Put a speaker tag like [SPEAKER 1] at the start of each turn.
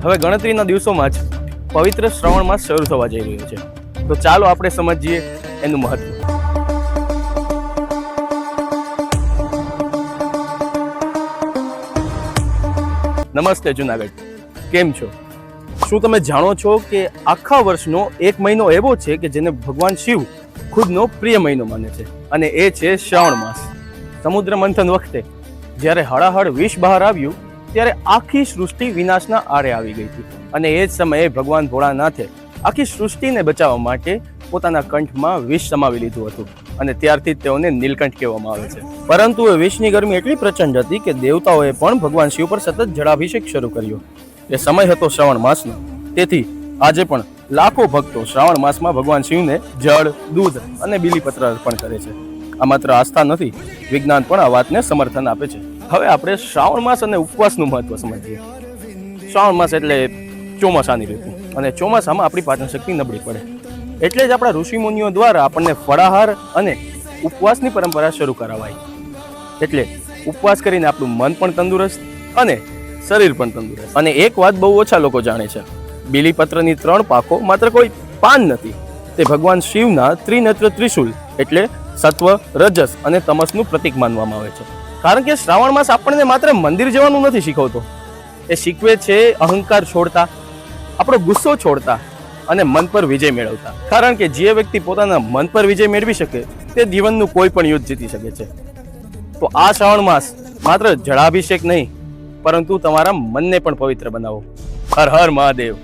[SPEAKER 1] હવે ગણતરીના દિવસોમાં જ પવિત્ર શ્રાવણ માસ શરૂ થવા જઈ રહ્યો છે. તો ચાલો આપણે સમજીએ એનું મહત્વ. નમસ્તે જુનાગઢ, કેમ છો? શું તમે જાણો છો કે આખા વર્ષનો એક મહિનો એવો છે કે જેને ભગવાન શિવ ખુદનો પ્રિય મહિનો માને છે, અને એ છે શ્રાવણ માસ. સમુદ્ર મંથન વખતે જ્યારે હળાહળ વિષ બહાર આવ્યું ત્યારે આખી સૃષ્ટિ વિનાશના આરે આવી ગઈ હતી, અને એ જ સમયે ભગવાન ભોળાનાથે આખી સૃષ્ટિને બચાવવા માટે પોતાના કંઠમાં વિષ સમાવી લીધું હતું, અને ત્યારથી જ તેઓને નીલકંઠ કહેવામાં આવે છે. પરંતુ એ વિષની ગરમી એટલી પ્રચંડ હતી કે દેવતાઓએ પણ ભગવાન શિવ પર સતત જળાભિષેક શરૂ કર્યો. એ સમય હતો શ્રાવણ માસનો. તેથી આજે પણ લાખો ભક્તો શ્રાવણ માસમાં ભગવાન શિવને જળ, દૂધ અને બીલીપત્ર અર્પણ કરે છે. આ માત્ર આસ્થા નથી, વિજ્ઞાન પણ આ વાતને સમર્થન આપે છે. હવે આપણે શ્રાવણ માસ અને ઉપવાસનું મહત્વ સમજીએ. શ્રાવણ માસ એટલે ચોમાસાની ઋતુ, અને ચોમાસામાં આપણી પાચન શક્તિ નબળી પડે, એટલે જ આપણા ઋષિમુનિઓ દ્વારા આપણને ફળાહાર અને ઉપવાસની પરંપરા શરૂ કરાવાઈ. એટલે ઉપવાસ કરીને આપણું મન પણ તંદુરસ્ત અને શરીર પણ તંદુરસ્ત. અને એક વાત બહુ ઓછા લોકો જાણે છે, બીલીપત્રની 3 પાંખો માત્ર કોઈ પાન નથી, તે ભગવાન શિવના ત્રિનેત્ર ત્રિશુલ એટલે સત્વ, રજસ અને તમસનું પ્રતીક માનવામાં આવે છે. કારણ કે શ્રાવણ માસ આપણને માત્ર મંદિર જવાનું નથી શીખવતો, એ શીખવે છે અહંકાર છોડતા, આપણો ગુસ્સો છોડતા અને મન પર વિજય મેળવતા. કારણ કે જે વ્યક્તિ પોતાના મન પર વિજય મેળવી શકે તે જીવનનું કોઈ પણ યુદ્ધ જીતી શકે છે. તો આ શ્રાવણ માસ માત્ર જળાભિષેક નહીં, પરંતુ તમારા મનને પણ પવિત્ર બનાવો. હર હર મહાદેવ.